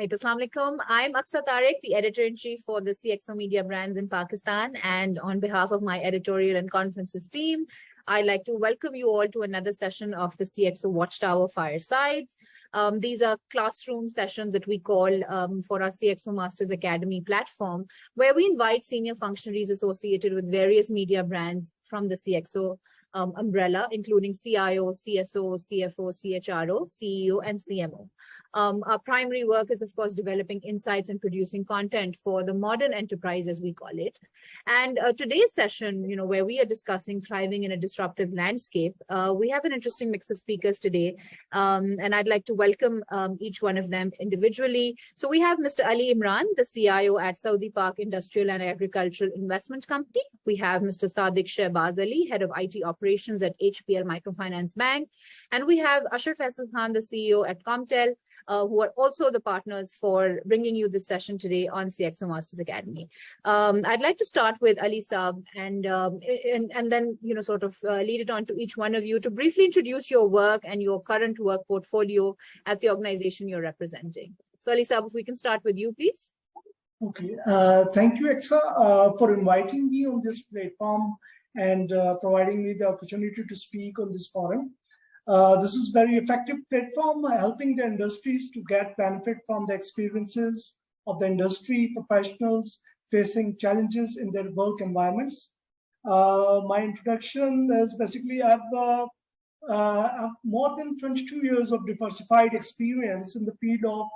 Right, Assalamu alaikum. I'm Aqsa Tariq, the editor-in-chief for the CXO media brands in Pakistan. And on behalf of my editorial and conferences team, I'd like to welcome you all to another session of the CXO WatchTower Firesides. These are classroom sessions that we call for our CXO Masters Academy platform, where we invite senior functionaries associated with various media brands from the CXO umbrella, including CIO, CSO, CFO, CHRO, CEO, and CMO. Our primary work is, of course, developing insights and producing content for the modern enterprise, as we call it. And today's session, where we are discussing thriving in a disruptive landscape, we have an interesting mix of speakers today. And I'd like to welcome each one of them individually. So we have Mr. Ali Imran, the CIO at Saudi Park Industrial and Agricultural Investment Company. We have Mr. Sadiq Shahbaz Ali, Head of IT Operations at HPL Microfinance Bank. And we have Faisel Khan, the CEO at Commtel, who are also the partners for bringing you this session today on CXO Masters Academy. I'd like to start with Ali Saab and then lead it on to each one of you to briefly introduce your work and your current work portfolio at the organization you're representing. So Ali Saab, if we can start with you, please. Okay, thank you, Aqsa, for inviting me on this platform and providing me the opportunity to speak on this forum. This is a very effective platform, helping the industries to get benefit from the experiences of the industry professionals facing challenges in their work environments. My introduction is basically I have more than 22 years of diversified experience in the field of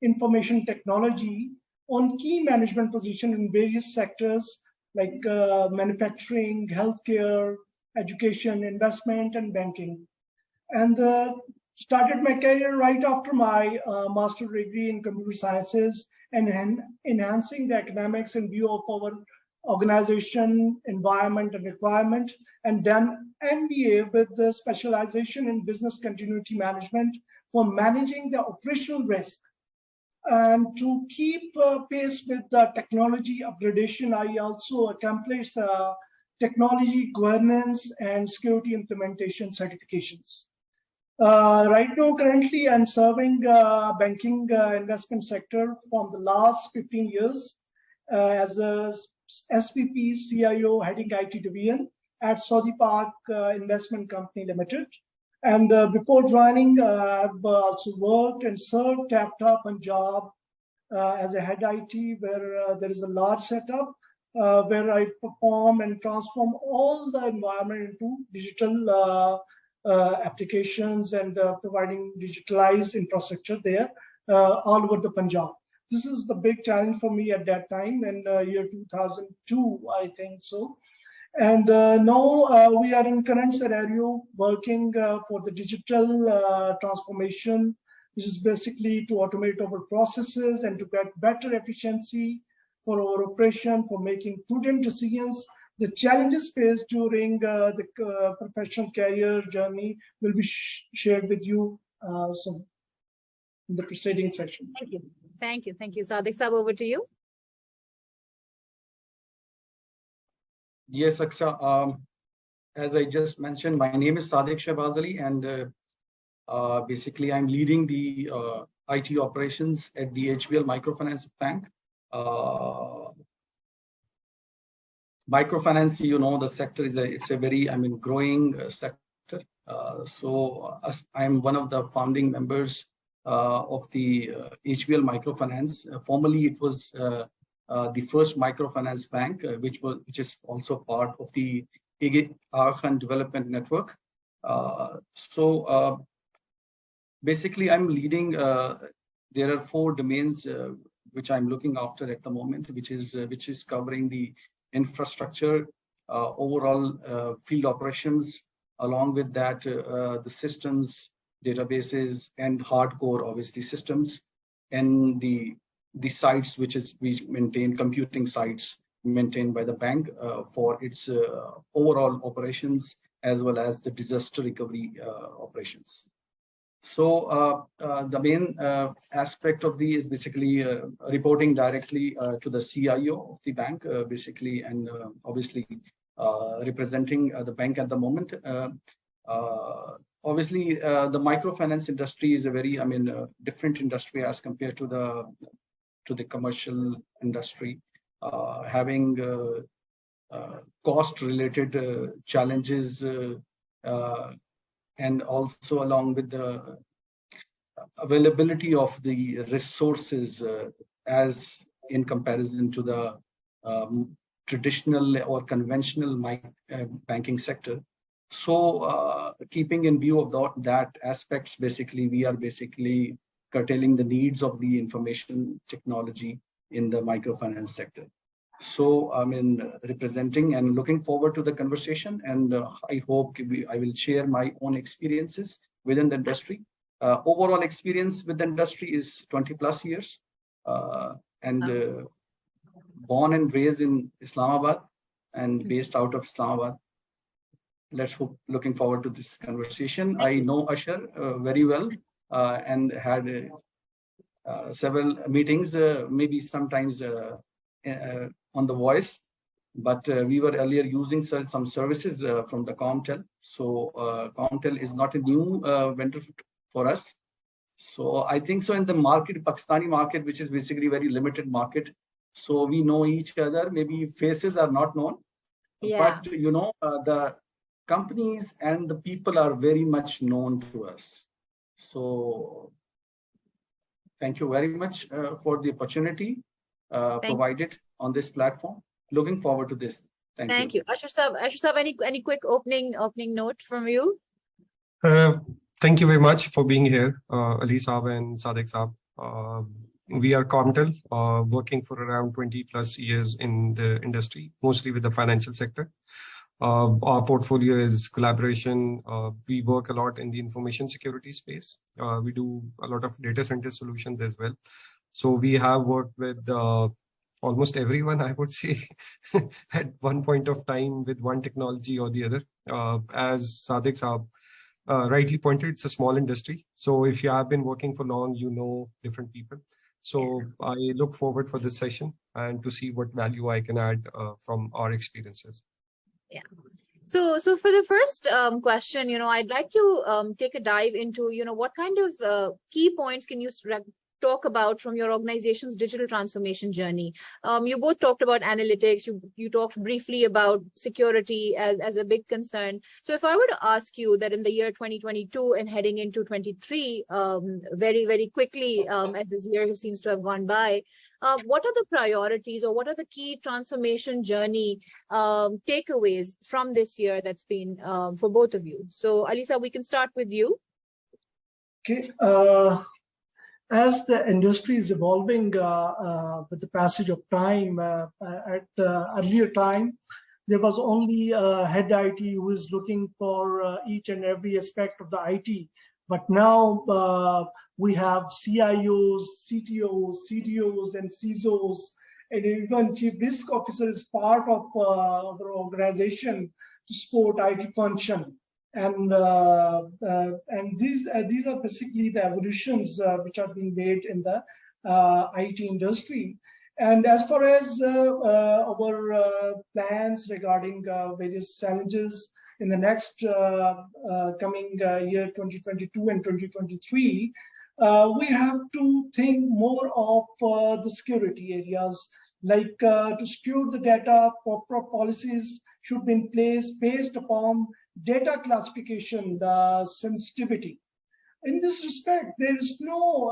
information technology on key management positions in various sectors like manufacturing, healthcare, education, investment, and banking. And started my career right after my master's degree in computer sciences and enhancing the academics in view of our organization, environment, and requirement, and then MBA with the specialization in business continuity management for managing the operational risk. And to keep pace with the technology upgradation, I also accomplished technology governance and security implementation certifications. Right now, currently, I'm serving banking investment sector from the last 15 years as a SVP CIO heading IT division at Saudi Park Investment Company Limited. And before joining, I've also worked and served Tap Punjab as a head IT, where there is a large setup where I perform and transform all the environment into digital applications and providing digitalized infrastructure there all over the Punjab. This is the big challenge for me at that time in year 2002, I think so. And now we are in current scenario working for the digital transformation, which is basically to automate our processes and to get better efficiency for our operation, for making prudent decisions. The challenges faced during the professional career journey will be shared with you soon in the preceding session. Thank you. Thank you. Thank you. Sadiq Saab, over to you. Yes, Aqsa. As I just mentioned, my name is Sadiq Shahbaz Ali, and basically I'm leading the IT operations at the HPL Microfinance Bank. Microfinance, the sector is a very, growing sector. So I'm one of the founding members of the HPL Microfinance. Formerly, it was the first microfinance bank, which is also part of the Aqsa Development Network. Basically, I'm leading. There are 4 domains which I'm looking after at the moment, which is covering the infrastructure, overall field operations, along with that the systems, databases, and hardcore, obviously, systems, and the sites we maintain, computing sites maintained by the bank for its overall operations, as well as the disaster recovery operations. So the main aspect of the is basically reporting directly to the CIO of the bank, basically, and obviously representing the bank at the moment. obviously, the microfinance industry is a very, different industry as compared to the commercial industry, having cost-related challenges, and also along with the availability of the resources as in comparison to the traditional or conventional banking sector. So keeping in view of that aspects, basically, we are basically curtailing the needs of the information technology in the microfinance sector. So representing and looking forward to the conversation, and I hope I will share my own experiences within the industry. Overall experience with the industry is 20+ years, and born and raised in Islamabad and based out of Islamabad. Looking forward to this conversation. I know Ashar very well and had several meetings, maybe sometimes on the voice, but we were earlier using some services from the Commtel. So Commtel is not a new vendor for us. So I think so in the market, Pakistani market, which is basically very limited market. So we know each other. Maybe faces are not known, but the companies and the people are very much known to us. So thank you very much for the opportunity provided on this platform. Looking forward to this. Thank you. Ashar Sahab, any quick opening note from you? Thank you very much for being here, Ali Saab and Sadiq Saab. We are Commtel, working for around 20+ years in the industry, mostly with the financial sector. Our portfolio is collaboration. We work a lot in the information security space. We do a lot of data center solutions as well. So we have worked with almost everyone, I would say, at one point of time with one technology or the other. As Sadiq Saab rightly pointed, it's a small industry. So if you have been working for long, you know different people. So I look forward for this session and to see what value I can add from our experiences. Yeah. So for the first question, I'd like to take a dive into, what kind of key points can you talk about from your organization's digital transformation journey? You both talked about analytics. You talked briefly about security as a big concern. So if I were to ask you that in the year 2022 and heading into 23, very, very quickly, as this year seems to have gone by, what are the priorities or what are the key transformation journey takeaways from this year that's been for both of you? So Alisa, we can start with you. Okay. As the industry is evolving with the passage of time, at earlier time, there was only a head IT who is looking for each and every aspect of the IT. But now we have CIOs, CTOs, CDOs, and CISOs, and even Chief Risk Officer is part of our organization to support IT function. And these are basically the evolutions which are being made in the IT industry. And as far as our plans regarding various challenges in the next coming year 2022 and 2023, we have to think more of the security areas, like to secure the data. Proper policies should be in place based upon data classification, the sensitivity. In this respect, there is no,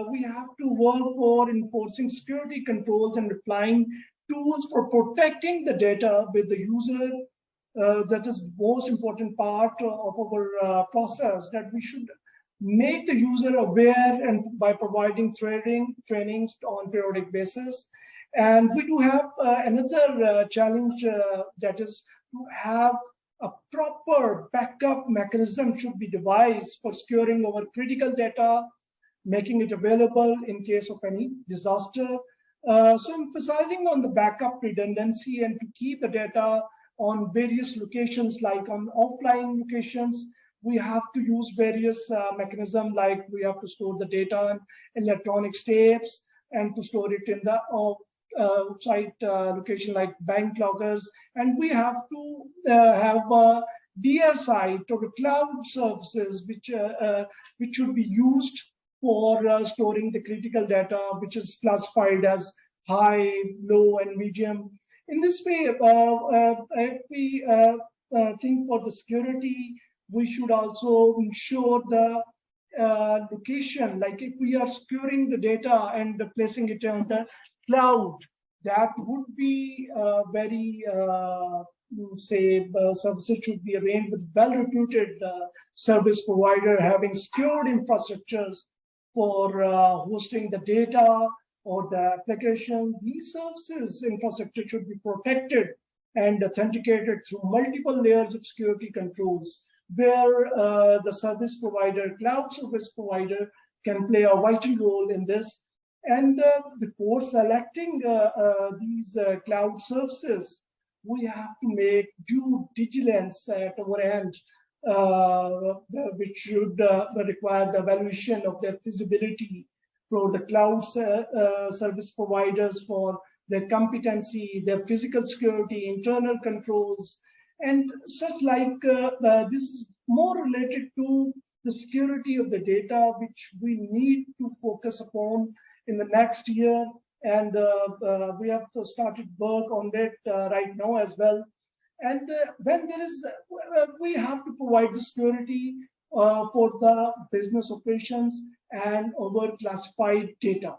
we have to work for enforcing security controls and applying tools for protecting the data with the user. That is most important part of our process, that we should make the user aware and by providing trainings on periodic basis. And we do have another challenge that is to have a proper backup mechanism should be devised for securing our critical data, making it available in case of any disaster. So emphasizing on the backup redundancy and to keep the data on various locations, like on offline locations, we have to use various mechanisms, like we have to store the data in electronic tapes and to store it in the site location like bank loggers, and we have to have DR side or the cloud services, which should be used for storing the critical data, which is classified as high, low, and medium. In this way, if we think for the security, we should also ensure the location, like if we are securing the data and placing it on the cloud, that would be very, services should be arranged with well-reputed service provider having secured infrastructures for hosting the data or the application. These services infrastructure should be protected and authenticated through multiple layers of security controls, where the service provider, cloud service provider, can play a vital role in this. And before selecting these cloud services, we have to make due diligence at our end, which should require the evaluation of their feasibility for the cloud service providers, for their competency, their physical security, internal controls, and such like. This is more related to the security of the data, which we need to focus upon in the next year. And we have to started work on that right now as well. And when there is, we have to provide the security for the business operations and our classified data.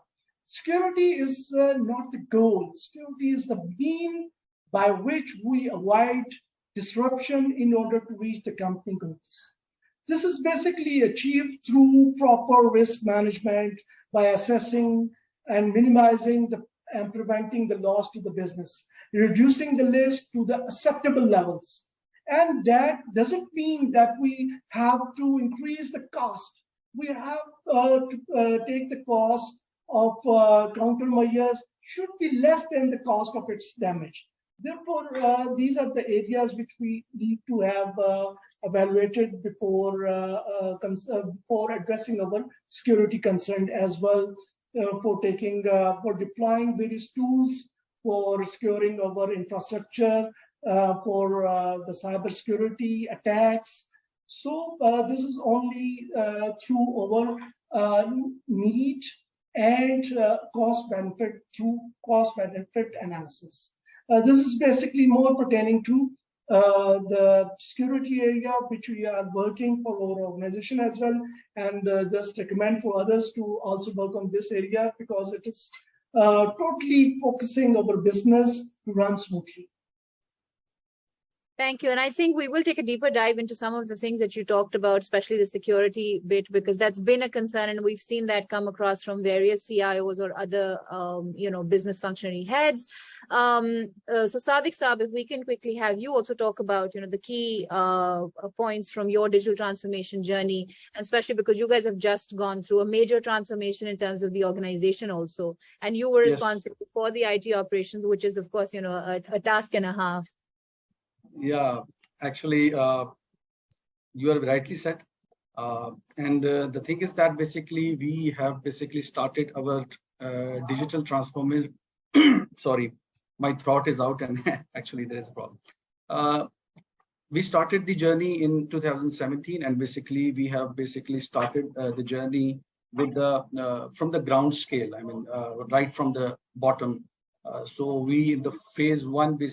Security is not the goal. Security is the mean by which we avoid disruption in order to reach the company goals. This is basically achieved through proper risk management by assessing and minimizing and preventing the loss to the business, reducing the risk to the acceptable levels. And that doesn't mean that we have to increase the cost. We have to take the cost of countermeasures should be less than the cost of its damage. Therefore, these are the areas which we need to have evaluated before addressing our security concern as well, for deploying various tools for securing our infrastructure, for the cybersecurity attacks. So this is only through our need and cost benefit through cost benefit analysis. This is basically more pertaining to the security area, which we are working for our organization as well, and just recommend for others to also work on this area, because it is totally focusing our business to run smoothly. Thank you. And I think we will take a deeper dive into some of the things that you talked about, especially the security bit, because that's been a concern. And we've seen that come across from various CIOs or other, business functionary heads. So Sadiq Saab, if we can quickly have you also talk about, the key points from your digital transformation journey, and especially because you guys have just gone through a major transformation in terms of the organization also. And you were responsible for the IT operations, which is, of course, a task and a half. Yeah, actually, you are rightly said. And the thing is that basically we have started our digital transformation. Sorry, my throat is out and actually there is a problem. We started the journey in 2017, and we have started the journey with from the ground scale. I mean, right from the bottom. So we, in the phase one, we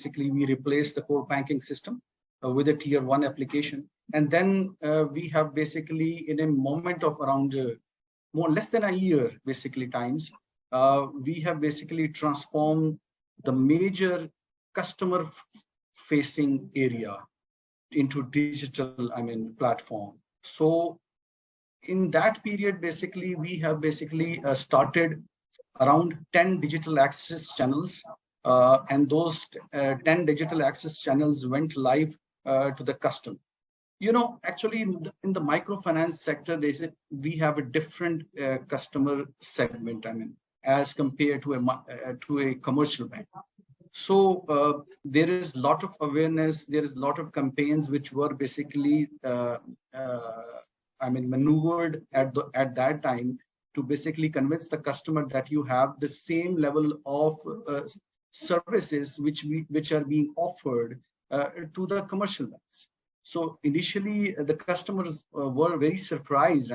replaced the core banking system with a tier 1 application. And then we have in a moment of around less than a year, times, we have transformed the major customer facing area into digital, platform. So in that period, we have started around 10 digital access channels, and those 10 digital access channels went live to the customer. Actually in the microfinance sector, we have a different customer segment, as compared to a commercial bank. So there is a lot of awareness, there is a lot of campaigns which were maneuvered at that time to convince the customer that you have the same level of services which are being offered to the commercial banks. So initially, the customers were very surprised,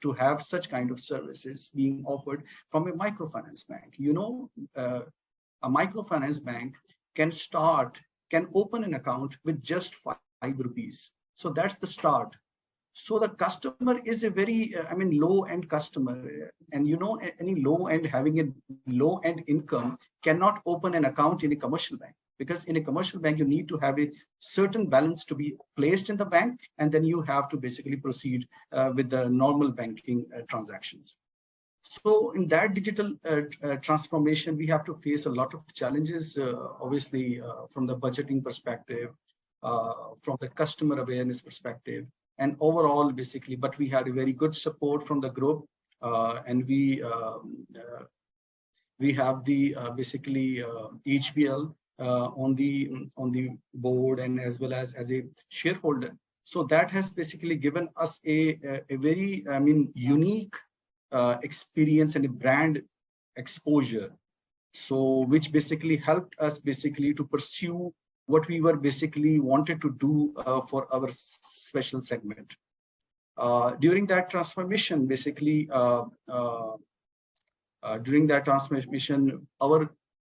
to have such kind of services being offered from a microfinance bank. A microfinance bank can open an account with just 5 rupees. So that's the start. So the customer is a very, low-end customer, and any low-end having a low-end income cannot open an account in a commercial bank, because in a commercial bank you need to have a certain balance to be placed in the bank, and then you have to basically proceed with the normal banking transactions. So in that digital transformation, we have to face a lot of challenges, obviously from the budgeting perspective, from the customer awareness perspective, and overall basically, but we had a very good support from the group, and we have the basically HBL on the board, and as well as a shareholder. So that has basically given us a very unique experience and a brand exposure, so which basically helped us basically to pursue what we were basically wanted to do for our special segment. During that transformation, basically, our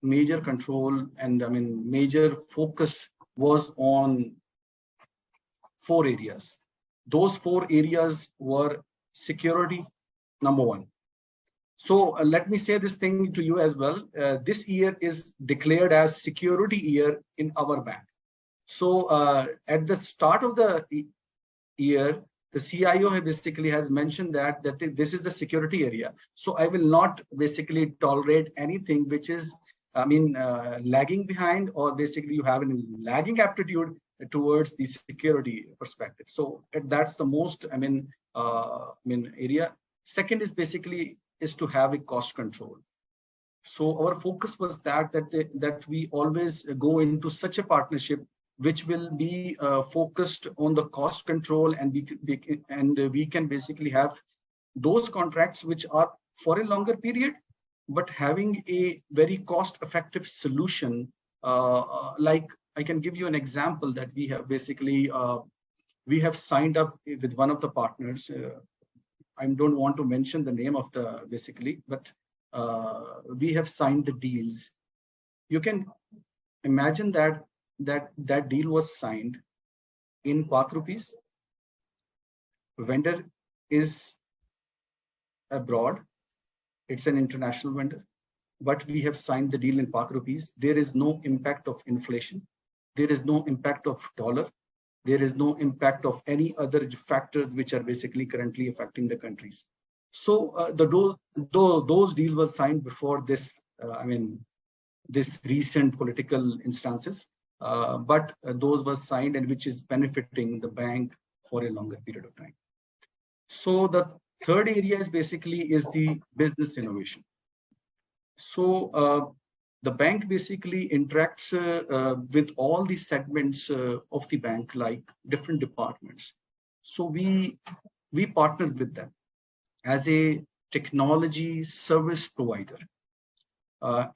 major control and major focus was on 4 areas. Those 4 areas were security, number 1. So let me say this thing to you as well. This year is declared as security year in our bank. So at the start of the year, the CIO basically has mentioned that this is the security area. So I will not basically tolerate anything which is lagging behind, or basically you have a lagging aptitude towards the security perspective. So that's the most area. Second is basically to have a cost control. So our focus was that we always go into such a partnership which will be focused on the cost control, and we can basically have those contracts which are for a longer period, but having a very cost-effective solution. Like I can give you an example that we have basically we have signed up with one of the partners. I don't want to mention the name of the basically, but we have signed the deals. You can imagine that deal was signed in Pak rupees. Vendor is abroad. It's an international vendor, but we have signed the deal in Pak rupees. There is no impact of inflation. There is no impact of dollar. There is no impact of any other factors which are basically currently affecting the countries. So those deals were signed before this, this recent political instances, but those were signed, and which is benefiting the bank for a longer period of time. So the third area is basically the business innovation. So the bank basically interacts with all the segments of the bank, like different departments. So we partnered with them as a technology service provider,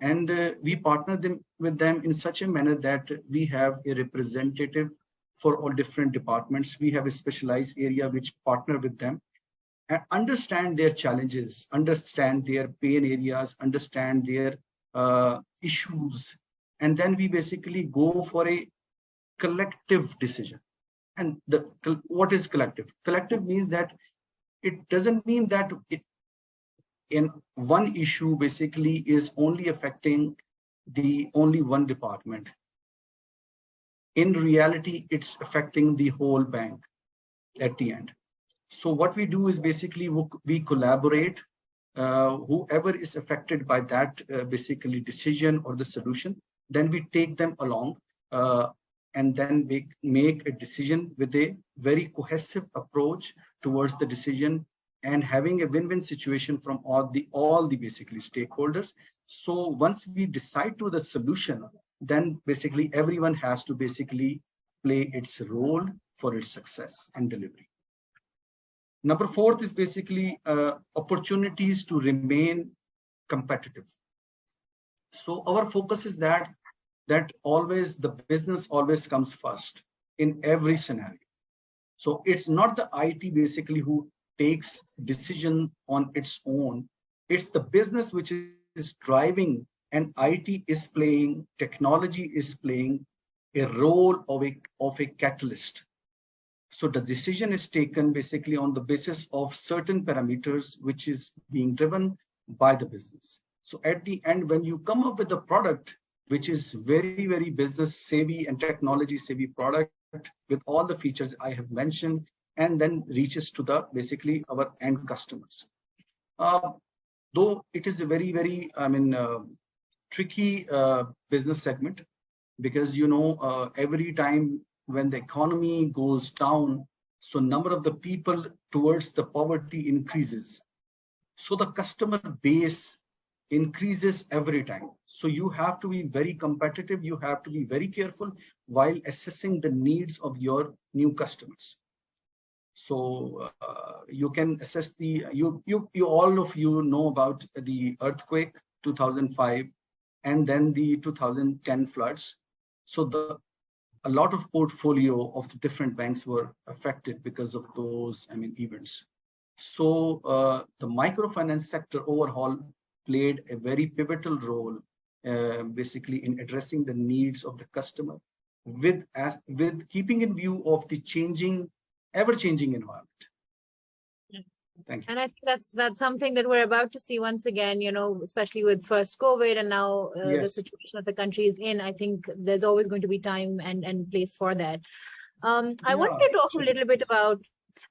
and we partnered with them in such a manner that we have a representative for all different departments. We have a specialized area which partner with them and understand their challenges, understand their pain areas, understand their issues, and then we basically go for a collective decision. And what is collective? Collective means that it doesn't mean that in one issue basically is only affecting the only one department. In reality, it's affecting the whole bank at the end. So what we do is basically we collaborate. Whoever is affected by that basically decision or the solution, then we take them along and then make a decision with a very cohesive approach towards the decision, and having a win-win situation from all the basically stakeholders. So once we decide to the solution, then basically everyone has to basically play its role for its success and delivery. Number 4 is basically opportunities to remain competitive. So our focus is that always the business always comes first. in every scenario. So it's not the IT basically who takes decision on its own. It's the business which is driving, and IT is playing, technology is playing a role of a catalyst. So the decision is taken basically on the basis of certain parameters, which is being driven by the business. So at the end, when you come up with a product, which is very, very business savvy and technology savvy product with all the features I have mentioned, and then reaches to the basically our end customers. Though it is a very, very, tricky business segment, because every time when the economy goes down, so number of the people towards the poverty increases. So the customer base increases every time. So you have to be very competitive. You have to be very careful while assessing the needs of your new customers. So you can assess you all of you know about the earthquake 2005 and then the 2010 floods. So a lot of portfolio of the different banks were affected because of those events. So the microfinance sector overall played a very pivotal role basically in addressing the needs of the customer with keeping in view of the ever-changing environment. Thank you. And I think that's something that we're about to see once again, especially with first COVID and now the situation that the country is in. I think there's always going to be time and place for that. I wanted to talk a little bit about,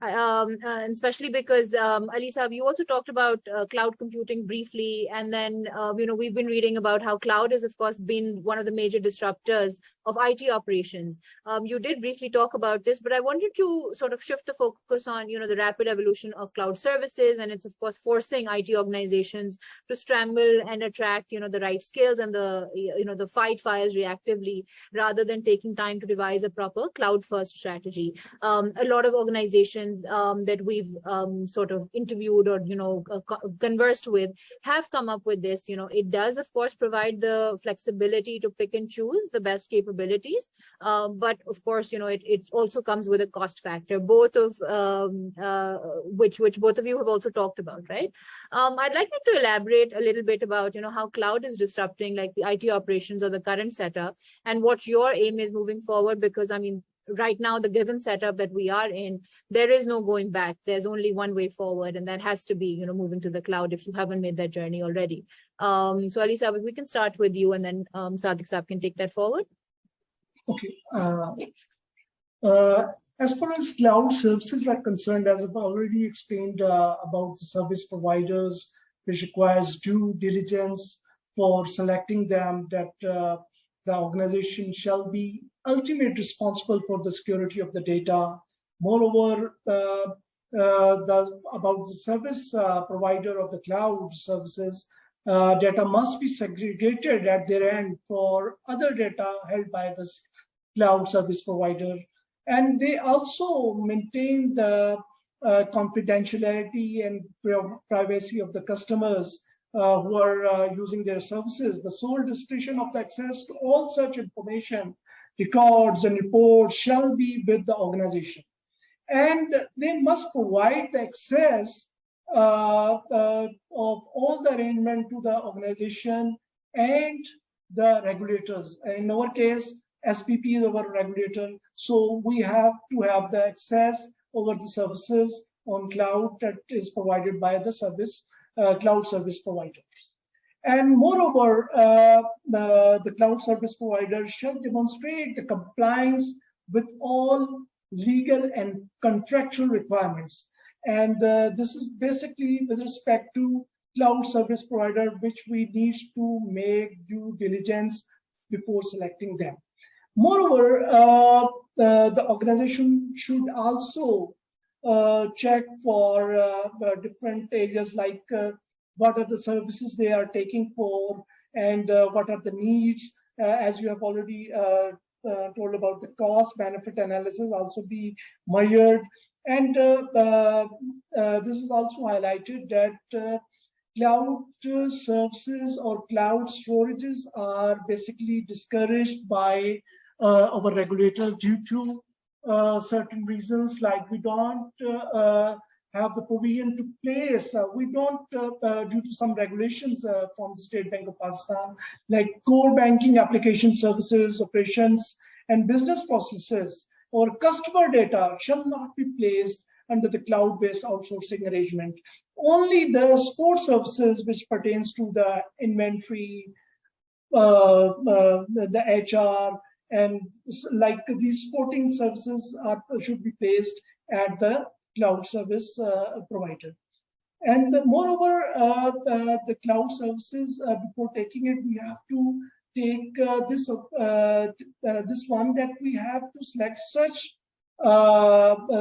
especially because Ali Saab, you also talked about cloud computing briefly, and then we've been reading about how cloud has of course been one of the major disruptors of IT operations. You did briefly talk about this, but I wanted to sort of shift the focus on the rapid evolution of cloud services, and it's of course forcing IT organizations to scramble and attract the right skills and the fight fires reactively rather than taking time to devise a proper cloud first strategy. A lot of organizations that we've sort of interviewed or conversed with have come up with this. It does of course provide the flexibility to pick and choose the best capabilities, but of course it also comes with a cost factor, both of which both of you have also talked about, right? I'd like you to elaborate a little bit about how cloud is disrupting like the IT operations or the current setup, and what your aim is moving forward, because right now, the given setup that we are in, there is no going back. There's only one way forward, and that has to be, moving to the cloud if you haven't made that journey already. So Ali Saab, we can start with you, and then Sadiq Saab can take that forward. Okay. As far as cloud services are concerned, as I've already explained about the service providers, which requires due diligence for selecting them, that the organization shall be ultimately responsible for the security of the data. Moreover, about the service provider of the cloud services, data must be segregated at their end for other data held by the cloud service provider. And they also maintain the confidentiality and privacy of the customers who are using their services. The sole discretion of the access to all such information, records and reports shall be with the organization. And they must provide the access of all the arrangement to the organization and the regulators. In our case, SPP is our regulator. So we have to have the access over the services on cloud that is provided by the cloud service providers. And moreover, the cloud service provider shall demonstrate the compliance with all legal and contractual requirements. And this is basically with respect to cloud service provider, which we need to make due diligence before selecting them. Moreover, the organization should also check for different areas like what are the services they are taking for, and what are the needs. As you have already told about the cost benefit analysis also be measured. And this is also highlighted that cloud services or cloud storages are basically discouraged by our regulator due to certain reasons, like we don't have the provision to place, we don't, due to some regulations from the State Bank of Pakistan, like core banking application services, operations, and business processes or customer data shall not be placed under the cloud-based outsourcing arrangement. Only the support services which pertains to the inventory, the HR, and like these supporting services should be placed at the cloud service provider. And moreover, the cloud services, before taking it, we have to take this one, that we have to select such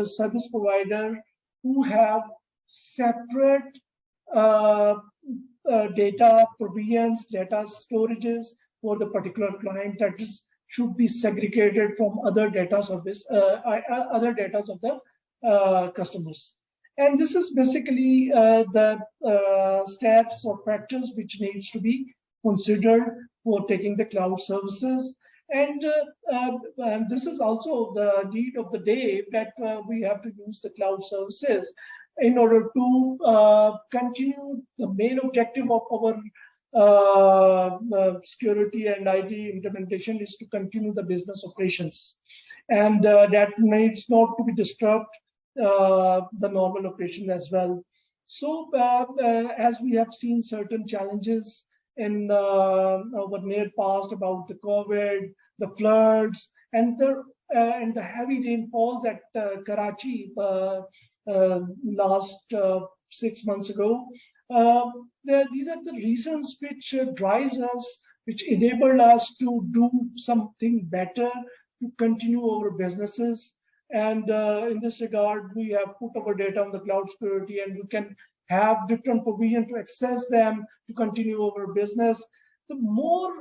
service provider who have separate data provisions, data storages for the particular client, that is should be segregated from other data service, other data of the customers. And this is basically the steps or factors which needs to be considered for taking the cloud services. And this is also the need of the day, that we have to use the cloud services in order to continue the main objective of our security and IT implementation is to continue the business operations. And that needs not to be disturbed the normal operation as well. So as we have seen certain challenges in our near past about the COVID, the floods, and the heavy rainfalls at Karachi last 6 months ago. These are the reasons which drives us, which enable us to do something better, to continue our businesses. And in this regard, we have put our data on the cloud security, and we can have different provision to access them to continue our business. The more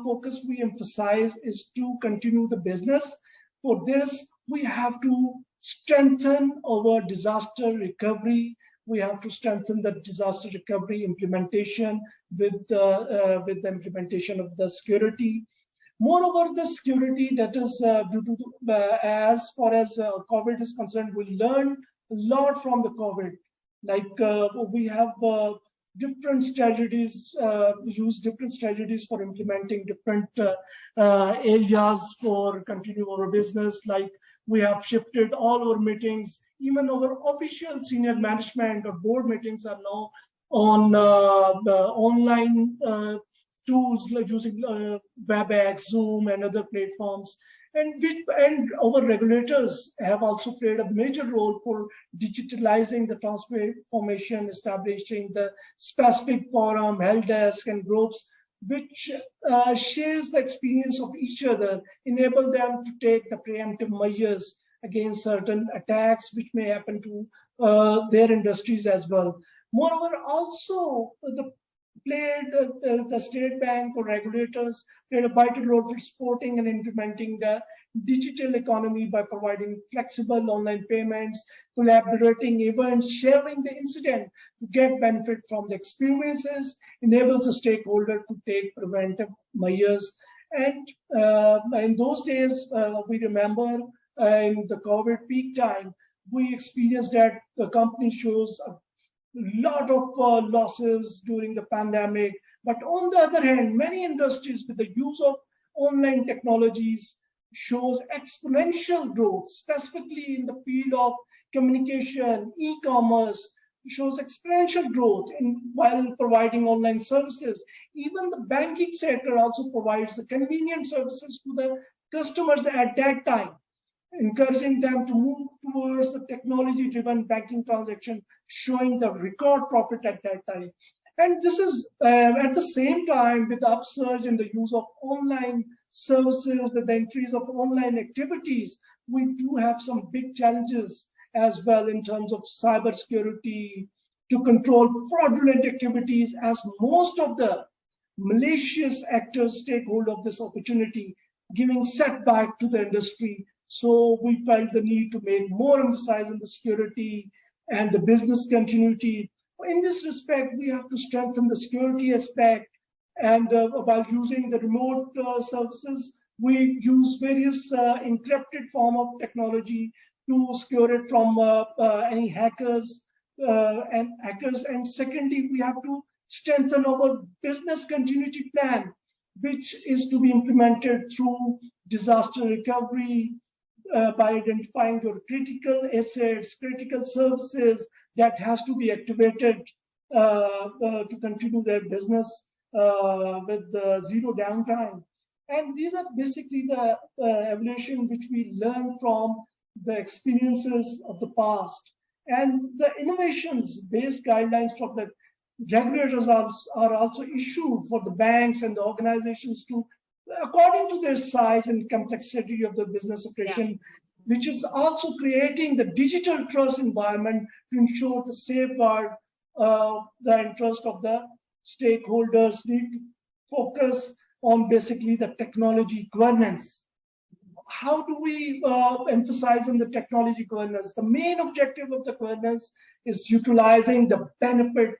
focus we emphasize is to continue the business. For this, we have to strengthen our disaster recovery. We have to strengthen the disaster recovery implementation with the implementation of the security. Moreover, the security that is due to as far as COVID is concerned, we learned a lot from the COVID. Like we have different strategies, use different strategies for implementing different areas for continue our business. Like we have shifted all our meetings, even our official senior management or board meetings are now on the online tools, like using WebEx, Zoom, and other platforms. And our regulators have also played a major role for digitalizing the transformation, establishing the specific forum, help desk, and groups, which shares the experience of each other, enable them to take the preemptive measures against certain attacks which may happen to their industries as well. Moreover, also the State Bank or regulators played a vital role for supporting and implementing the digital economy by providing flexible online payments, collaborating events, sharing the incident to get benefit from the experiences, enables the stakeholder to take preventive measures. And in those days, we remember in the COVID peak time, we experienced that the company shows a lot of losses during the pandemic. But on the other hand, many industries with the use of online technologies shows exponential growth, specifically in the field of communication, e-commerce, shows exponential growth while providing online services. Even the banking sector also provides the convenient services to the customers at that time, encouraging them to move towards the technology-driven banking transaction, showing the record profit at that time. And this is at the same time with the upsurge in the use of online services, with the increase of online activities, we do have some big challenges as well in terms of cybersecurity to control fraudulent activities, as most of the malicious actors take hold of this opportunity, giving setback to the industry. So we felt the need to make more emphasis on the security and the business continuity. In this respect, we have to strengthen the security aspect, and while using the remote services, We use various encrypted form of technology to secure it from any hackers. And secondly, we have to strengthen our business continuity plan, which is to be implemented through disaster recovery by identifying your critical assets, critical services that has to be activated to continue their business with zero downtime. And these are basically the evolution which we learn from the experiences of the past. And the innovations-based guidelines from the regulators are also issued for the banks and the organizations to, according to their size and complexity of the business operation, which is also creating the digital trust environment to ensure the safeguard the interest of the stakeholders. Need to focus on basically the technology governance. How do we emphasize on the technology governance? The main objective of the governance is utilizing the benefit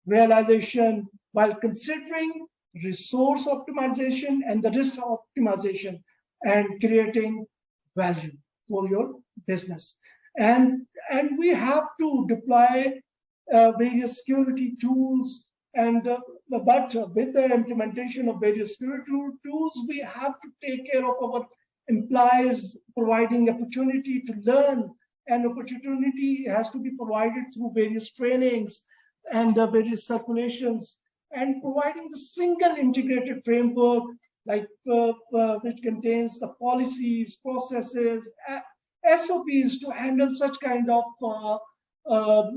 realization while considering resource optimization and the risk optimization and creating value for your business. And we have to deploy various security tools, and but with the implementation of various security tools, we have to take care of our employees, providing opportunity to learn, and opportunity has to be provided through various trainings and various circulations, and providing the single integrated framework like which contains the policies, processes, SOPs to handle such kind of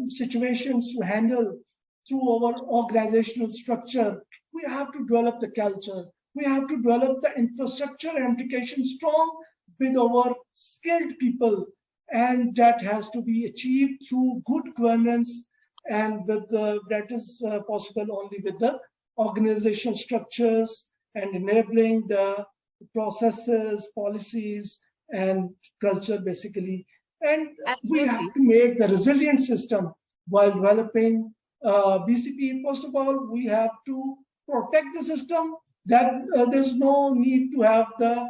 situations to handle through our organizational structure. We have to develop the culture. We have to develop the infrastructure and application strong with our skilled people, and that has to be achieved through good governance, and with that is possible only with the organizational structures and enabling the processes, policies, and culture basically. And we have to make the resilient system while developing BCP. First of all, we have to protect the system, that there's no need to have the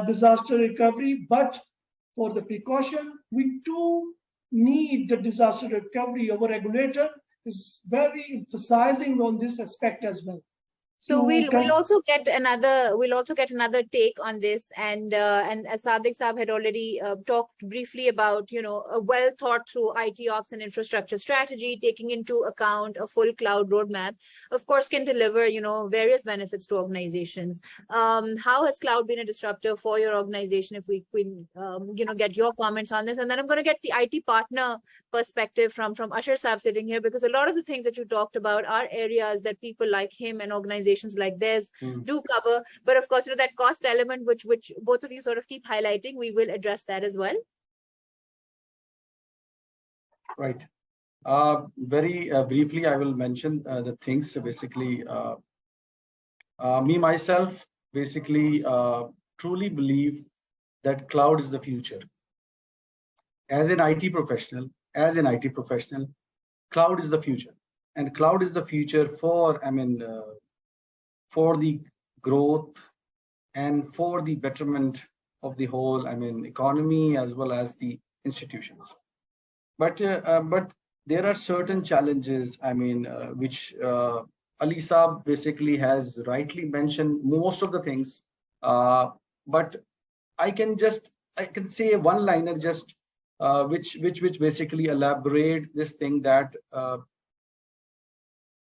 disaster recovery, but for the precaution, we do need the disaster recovery. Our regulator is very emphasizing on this aspect as well. So we'll also get another take on this, and as Sadiq Saab had already talked briefly about, a well thought through IT ops and infrastructure strategy, taking into account a full cloud roadmap, of course, can deliver various benefits to organizations. How has cloud been a disruptor for your organization? If we get your comments on this, and then I'm going to get the IT partner perspective from Ashar Saab sitting here, because a lot of the things that you talked about are areas that people like him and organizations like theirs do cover. But of course, that cost element, which both of you sort of keep highlighting, we will address that as well. Right. Very briefly, I will mention the things. So basically, me myself basically truly believe that cloud is the future. As an IT professional, cloud is the future, and cloud is the future for for the growth and for the betterment of the whole economy as well as the institutions. But there are certain challenges which Ali Saab basically has rightly mentioned most of the things, but I can say one liner just which basically elaborate this thing, that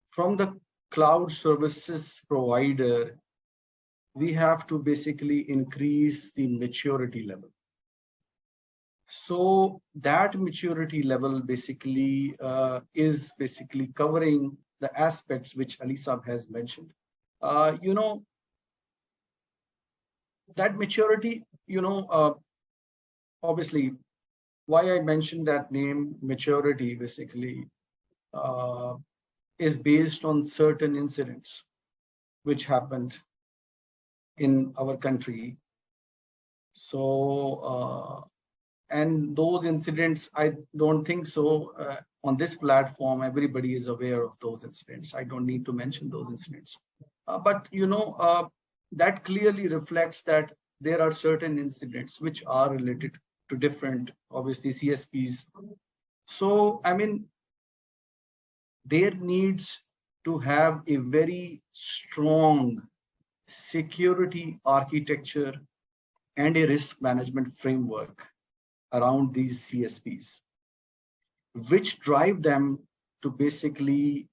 from the cloud services provider, we have to basically increase the maturity level. So that maturity level basically is basically covering the aspects which Ali Saab has mentioned. That maturity, obviously, why I mentioned that name, maturity, basically is based on certain incidents which happened in our country. So, and those incidents, I don't think so. On this platform, everybody is aware of those incidents. I don't need to mention those incidents. But that clearly reflects that there are certain incidents which are related to different, obviously, CSPs. So, I mean, there needs to have a very strong security architecture and a risk management framework around these CSPs, which drive them to basically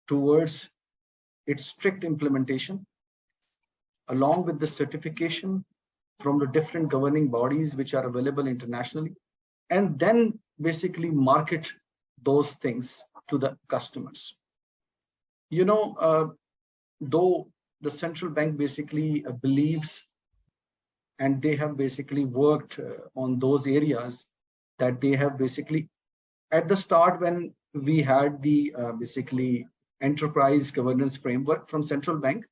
towards its strict implementation, along with the certification from the different governing bodies which are available internationally, and then basically market those things to the customers. You know, though the central bank basically believes, and they have basically worked on those areas, that they have basically, at the start when we had the basically enterprise governance framework from central bank,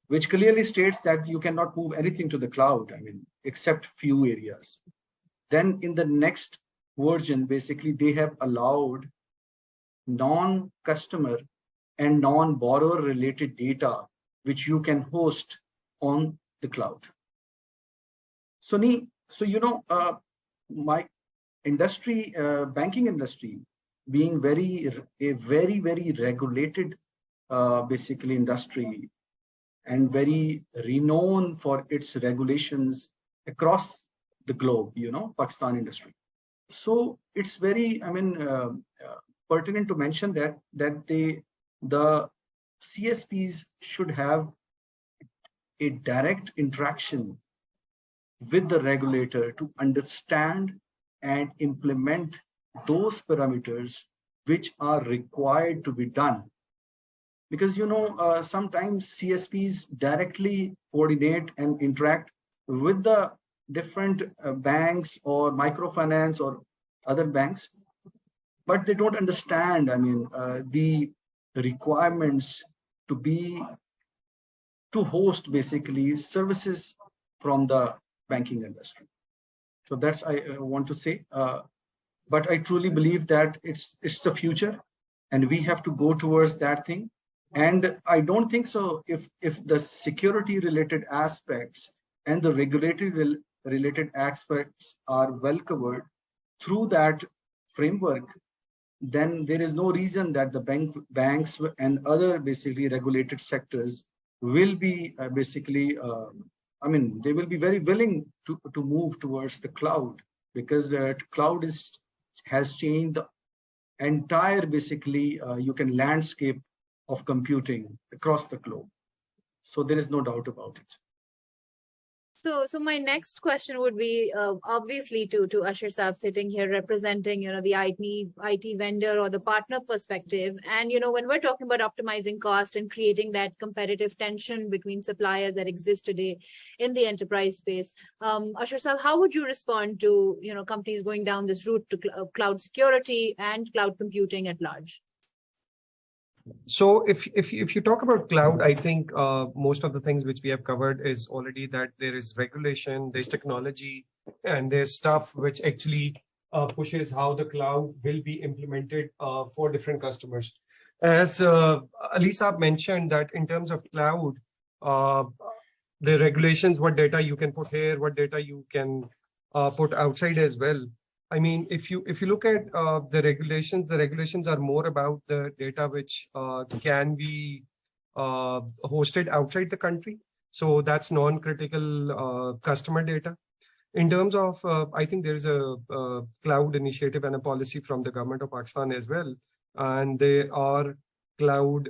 which clearly states that you cannot move anything to the cloud, I mean, except few areas. Then in the next version, basically they have allowed non-customer and non-borrower related data, which you can host on the cloud. So you know, my industry, banking industry, being a very regulated basically industry, and very renowned for its regulations across the globe, you know, Pakistan industry. So it's very, I mean, pertinent to mention that the CSPs should have a direct interaction with the regulator to understand and implement those parameters which are required to be done. Because, you know, sometimes CSPs directly coordinate and interact with the different banks or microfinance or other banks, but they don't understand, I mean, the requirements to host basically services from the banking industry. So that's I want to say, but I truly believe that it's the future, and we have to go towards that thing. And I don't think so if the security related aspects and the regulatory related aspects are well covered through that framework, then there is no reason that the banks and other basically regulated sectors will be basically, I mean, they will be very willing to move towards the cloud, because cloud has changed the entire basically you can landscape of computing across the globe. So there is no doubt about it. So my next question would be obviously to Ashar Saab sitting here representing, you know, the IT vendor or the partner perspective. And, you know, when we're talking about optimizing cost and creating that competitive tension between suppliers that exist today in the enterprise space, Ashar Saab, how would you respond to, you know, companies going down this route to cloud security and cloud computing at large? So if you talk about cloud, I think most of the things which we have covered is already that there is regulation, there's technology, and there's stuff which actually pushes how the cloud will be implemented for different customers. As Ali Saab mentioned, that in terms of cloud, the regulations, what data you can put here, what data you can put outside as well. I mean, if you look at the regulations are more about the data which can be hosted outside the country. So that's non-critical customer data. In terms of, I think there's a cloud initiative and a policy from the government of Pakistan as well. And they are cloud,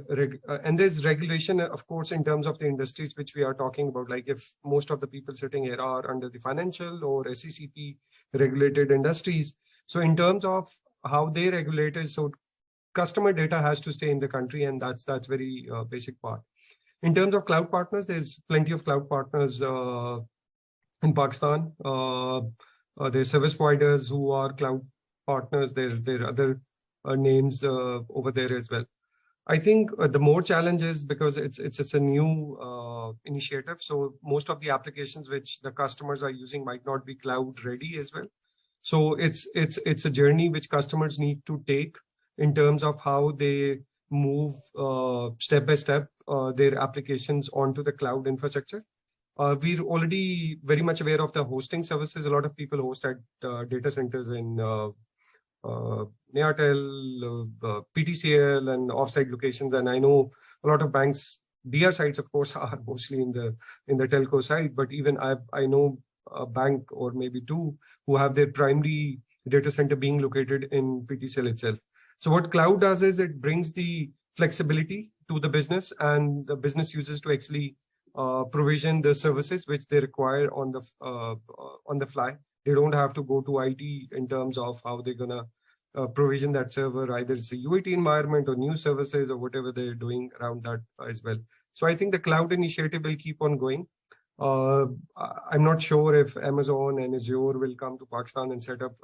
and there's regulation, of course, in terms of the industries which we are talking about. Like if most of the people sitting here are under the financial or SECP regulated industries. So in terms of how they regulate it, so customer data has to stay in the country, and that's very basic part. In terms of cloud partners, there's plenty of cloud partners in Pakistan. There's service providers who are cloud partners. There are other names over there as well. I think the more challenge is because it's a new initiative. So most of the applications which the customers are using might not be cloud ready as well. So it's a journey which customers need to take in terms of how they move step by step their applications onto the cloud infrastructure. We're already very much aware of the hosting services. A lot of people host at data centers in Neotel, PTCL, and offsite locations. And I know a lot of banks, DR sites, of course, are mostly in the telco side. But even I know a bank or maybe two who have their primary data center being located in PTCL itself. So what cloud does is it brings the flexibility to the business, and the business users to actually provision the services which they require on the fly. They don't have to go to IT in terms of how they're gonna provision that server. Either it's a UAT environment or new services or whatever they're doing around that as well. So I think the cloud initiative will keep on going. I'm not sure if Amazon and Azure will come to Pakistan and set up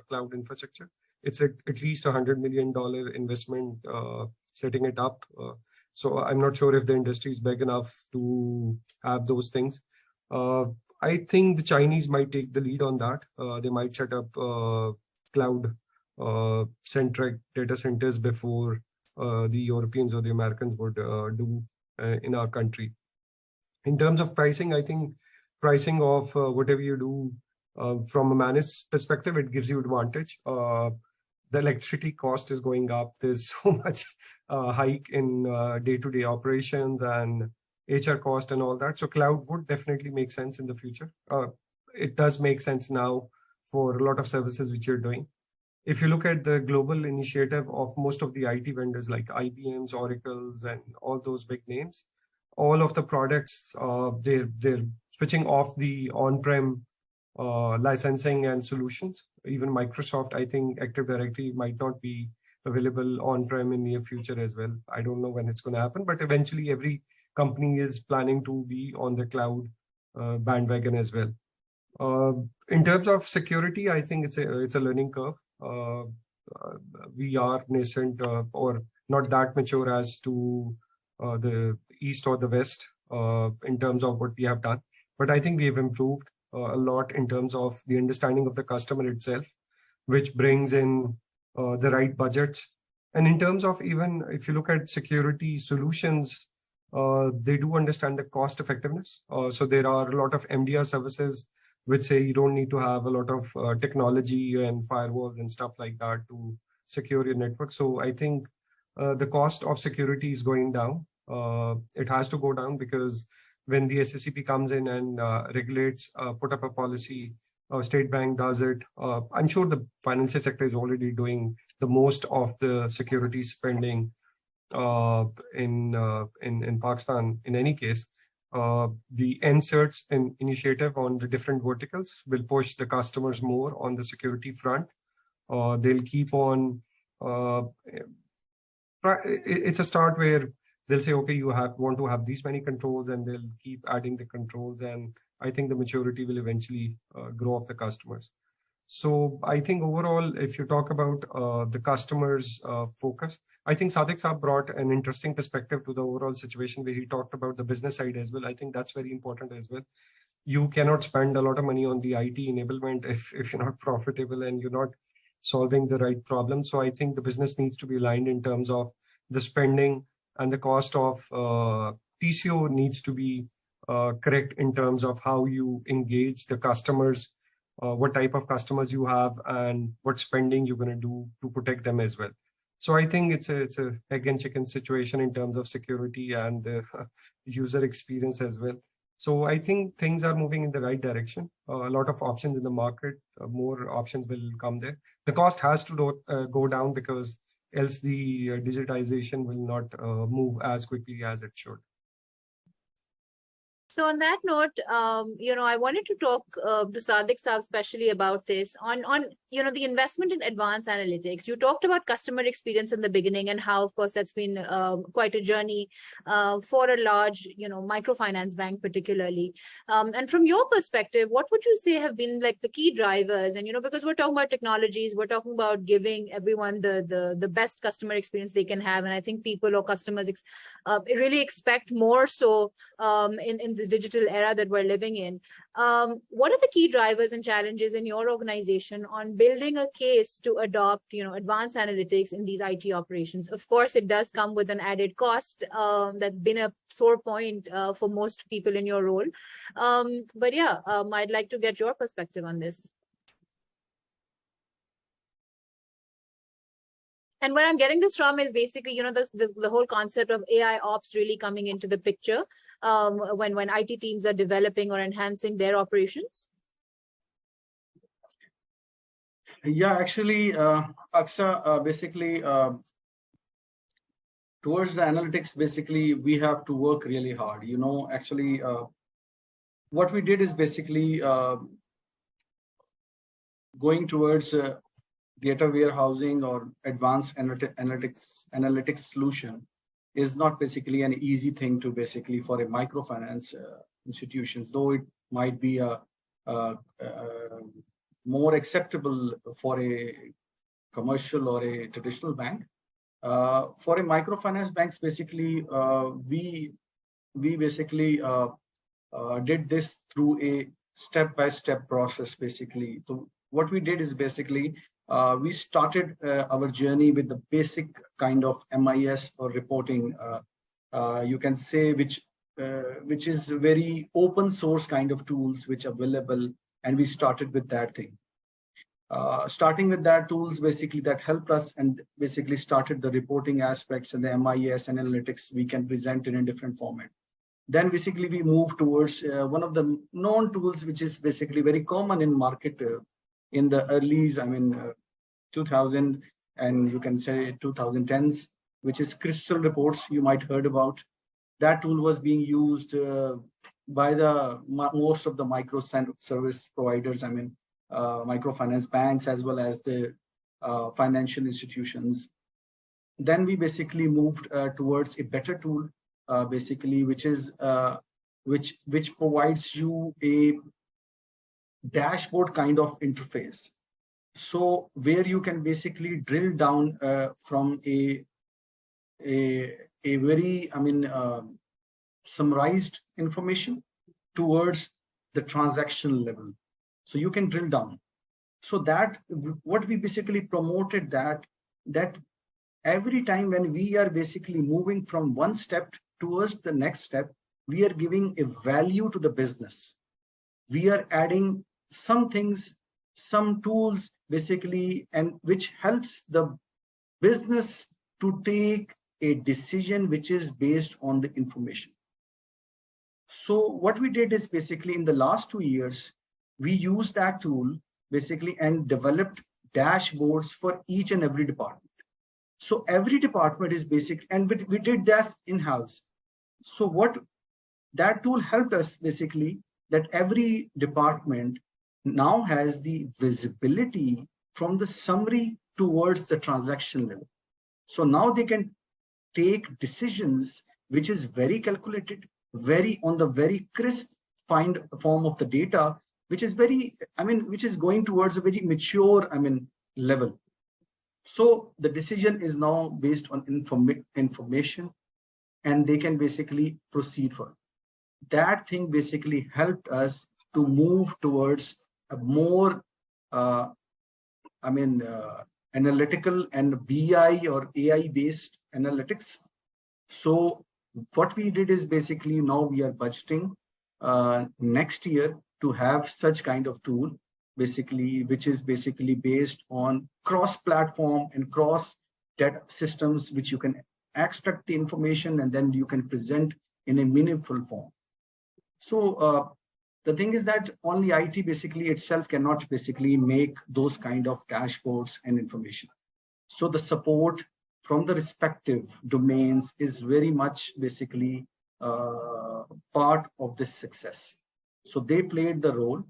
cloud infrastructure. It's at least $100 million investment setting it up. So I'm not sure if the industry is big enough to have those things. I think the Chinese might take the lead on that. They might set up cloud centric data centers before the Europeans or the Americans would do in our country. In terms of pricing, I think pricing of whatever you do from a managed perspective, it gives you advantage. The electricity cost is going up. There's so much hike in day-to-day operations and HR cost and all that. So cloud would definitely make sense in the future. It does make sense now for a lot of services which you're doing. If you look at the global initiative of most of the IT vendors like IBM's, Oracle's, and all those big names, all of the products, they're switching off the on-prem licensing and solutions. Even Microsoft, I think Active Directory might not be available on-prem in near future as well. I don't know when it's going to happen, but eventually every company is planning to be on the cloud bandwagon as well. In terms of security, I think it's a learning curve. We are nascent or not that mature as to the East or the West in terms of what we have done. But I think we have improved a lot in terms of the understanding of the customer itself, which brings in the right budgets. And in terms of even if you look at security solutions, they do understand the cost effectiveness. So there are a lot of MDR services which say you don't need to have a lot of technology and firewalls and stuff like that to secure your network. So I think the cost of security is going down. It has to go down because when the SSCP comes in and regulates, put up a policy, State Bank does it. I'm sure the financial sector is already doing the most of the security spending in Pakistan. In any case, the NCERT's initiative on the different verticals will push the customers more on the security front. They'll keep on. It's a start where they'll say, okay, you want to have these many controls, and they'll keep adding the controls. And I think the maturity will eventually grow of the customers. So I think overall, if you talk about the customers' focus, I think Sadiq Saab brought an interesting perspective to the overall situation where he talked about the business side as well. I think that's very important as well. You cannot spend a lot of money on the IT enablement if you're not profitable and you're not solving the right problem. So I think the business needs to be aligned in terms of the spending, and the cost of TCO needs to be correct in terms of how you engage the customers, what type of customers you have, and what spending you're going to do to protect them as well. So I think it's a egg and chicken situation in terms of security and the user experience as well. So I think things are moving in the right direction. A lot of options in the market, more options will come there. The cost has to go down because else the digitization will not move as quickly as it should. So on that note, I wanted to talk to Sadiq Saab especially about this on the investment in advanced analytics. You talked about customer experience in the beginning and how, of course, that's been quite a journey for a large, microfinance bank particularly. And from your perspective, what would you say have been like the key drivers? And, because we're talking about technologies, we're talking about giving everyone the best customer experience they can have. And I think people or customers really expect more so in this digital era that we're living in. What are the key drivers and challenges in your organization on building a case to adopt, advanced analytics in these IT operations? Of course, it does come with an added cost. That's been a sore point for most people in your role. But yeah, I'd like to get your perspective on this. And where I'm getting this from is basically, the whole concept of AI ops really coming into the picture when IT teams are developing or enhancing their operations. Yeah, actually, Aqsa, basically, towards the analytics, basically, we have to work really hard. Actually, what we did is basically going towards data warehousing or advanced analytics solution is not basically an easy thing to basically for a microfinance institution, though it might be a more acceptable for a commercial or a traditional bank. For a microfinance banks, basically, we basically did this through a step-by-step process, basically. So what we did is basically, we started our journey with the basic kind of MIS or reporting, you can say, which is very open source kind of tools which are available, and we started with that thing. Starting with that tools, basically that helped us and basically started the reporting aspects and the MIS analytics we can present in a different format. Then basically we moved towards one of the known tools, which is basically very common in market in the earlys, 2000 and you can say 2010s, which is Crystal Reports. You might heard about. That tool was being used by most of the microservice providers. Microfinance banks as well as the financial institutions. Then we basically moved towards a better tool, basically, which is which provides you a dashboard kind of interface. So where you can basically drill down from a very summarized information towards the transaction level. So you can drill down. So that what we basically promoted that every time when we are basically moving from one step towards the next step, we are giving a value to the business. We are adding some things, some tools basically, and which helps the business to take a decision which is based on the information. So what we did is basically in the last 2 years, we used that tool basically and developed dashboards for each and every department. So every department is basic, and we did that in-house. So what that tool helped us basically that every department now has the visibility from the summary towards the transaction level. So now they can take decisions which is very calculated, very on the very crisp form of the data, which is very, which is going towards a very mature, level. So the decision is now based on information, and they can basically proceed for. That thing basically helped us to move towards a more, analytical and BI or AI based analytics. So what we did is basically now we are budgeting next year to have such kind of tool, basically, which is basically based on cross-platform and cross-data systems, which you can extract the information and then you can present in a meaningful form. So the thing is that only IT basically itself cannot basically make those kind of dashboards and information. So the support from the respective domains is very much basically part of this success. So they played the role.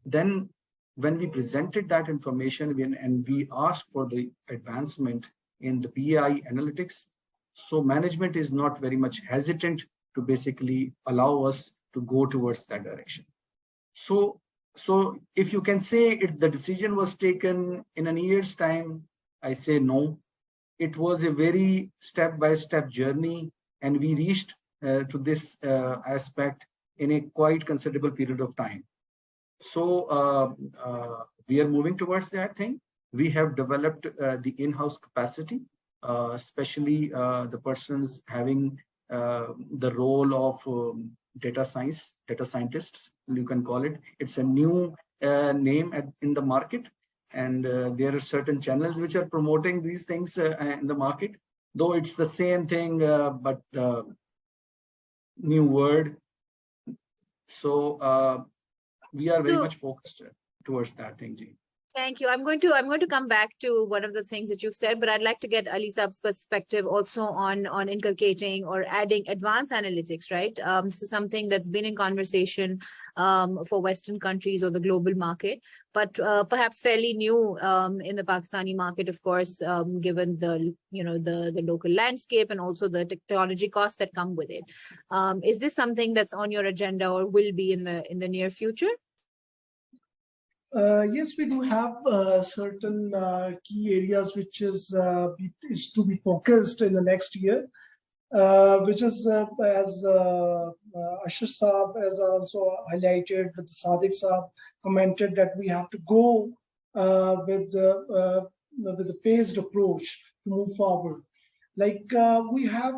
Then when we presented that information and we asked for the advancement in the BI analytics, so management is not very much hesitant to basically allow us to go towards that direction. So if you can say if the decision was taken in a year's time, I say no. It was a very step-by-step journey, and we reached to this aspect in a quite considerable period of time. So we are moving towards that thing. We have developed the in-house capacity, especially the persons having the role of data scientists, you can call it. It's a new name in the market, and there are certain channels which are promoting these things in the market. Though it's the same thing, but new word. So we are very much focused towards that thing, Ji. Thank you. I'm going to come back to one of the things that you've said, but I'd like to get Ali Saab's perspective also on inculcating or adding advanced analytics, right? This is something that's been in conversation for Western countries or the global market, but perhaps fairly new in the Pakistani market, of course, given the the local landscape and also the technology costs that come with it. Is this something that's on your agenda or will be in the near future? Yes, we do have certain key areas which is to be focused in the next year, which is as Ashar Saab has also highlighted, that Sadiq Saab commented that we have to go with the phased approach to move forward. Like we have,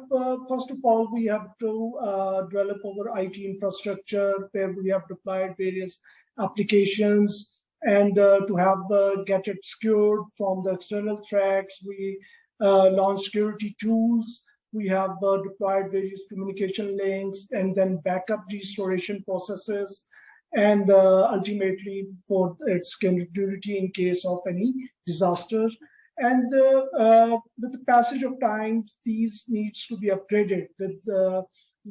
first of all, we have to develop our IT infrastructure where we have deployed various applications, and to have get it secured from the external threats. We launch security tools. We have deployed various communication links and then backup restoration processes, and ultimately for its security in case of any disaster. And with the passage of time, these needs to be upgraded with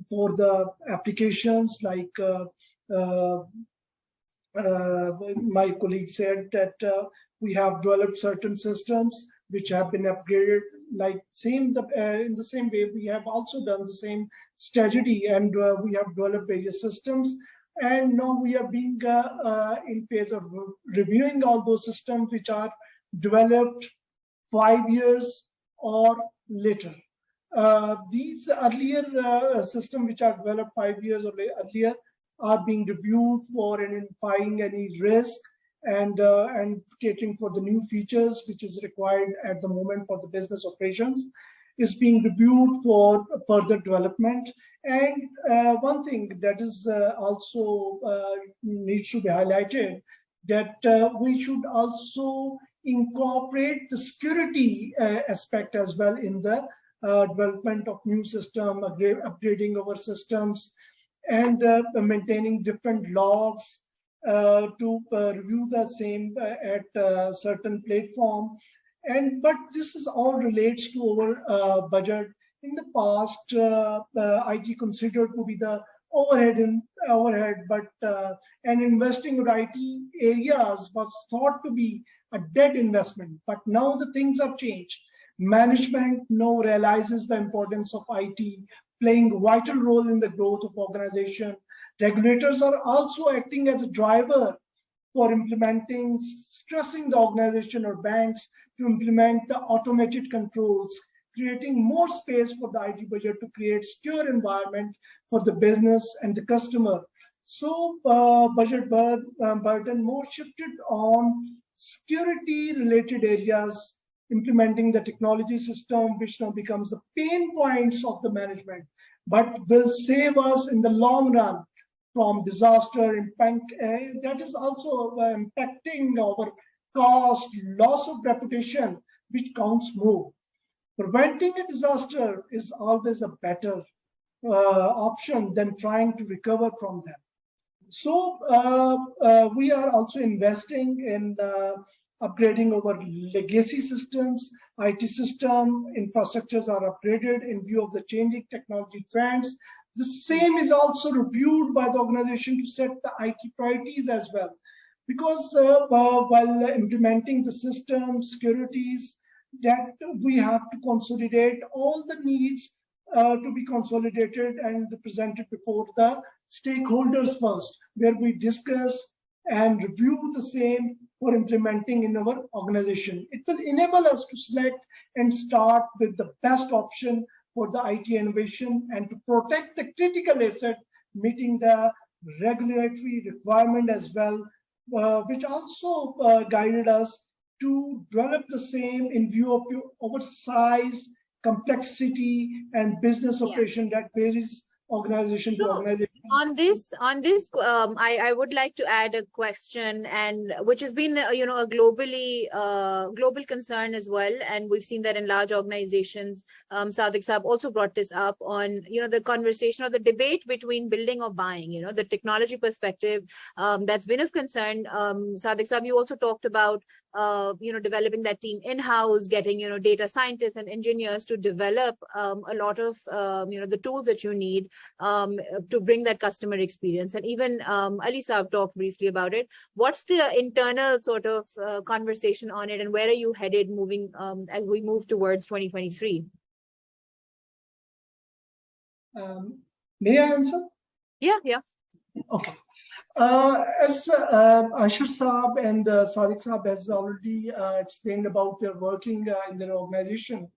for the applications like my colleague said that we have developed certain systems which have been upgraded. Like in the same way, we have also done the same strategy, and we have developed various systems. And now we are being in phase of reviewing all those systems which are developed 5 years or later. These earlier systems which are developed 5 years or earlier are being reviewed for identifying any risk and catering for the new features which is required at the moment for the business operations, is being reviewed for further development. And one thing that is also needs to be highlighted, that we should also incorporate the security aspect as well in the development of new system, upgrading our systems, and maintaining different logs to review the same at a certain platform. But this is all relates to our budget. In the past, IT considered to be the overhead, but and investing in IT areas was thought to be a dead investment. But now the things have changed. Management now realizes the importance of IT playing a vital role in the growth of organization. Regulators are also acting as a driver for implementing, stressing the organization or banks to implement the automated controls, creating more space for the IT budget to create secure environment for the business and the customer. So budget burden more shifted on security related areas, implementing the technology system, which now becomes the pain points of the management, but will save us in the long run from disaster impact. That is also impacting our cost, loss of reputation, which counts more. Preventing a disaster is always a better option than trying to recover from them. So we are also investing in upgrading our legacy systems. IT system infrastructures are upgraded in view of the changing technology trends. The same is also reviewed by the organization to set the IT priorities as well. Because while implementing the system securities, that we have to consolidate all the needs to be consolidated and presented before the stakeholders first, where we discuss and review the same for implementing in our organization. It will enable us to select and start with the best option for the IT innovation and to protect the critical asset, meeting the regulatory requirement as well, which also guided us to develop the same in view of our size, complexity, and business operation that varies organization to organization. On this, I would like to add a question, and which has been a global concern as well, and we've seen that in large organizations. Sadiq Saab also brought this up on the conversation or the debate between building or buying. The technology perspective that's been of concern. Sadiq Saab, you also talked about developing that team in-house, getting data scientists and engineers to develop a lot of the tools that you need to bring that customer experience. And even Ali Saab talked briefly about it. What's the internal sort of conversation on it, and where are you headed moving as we move towards 2023? May I answer? Yeah. Okay. As Ashar Saab and Sadiq Saab has already explained about their working in their organization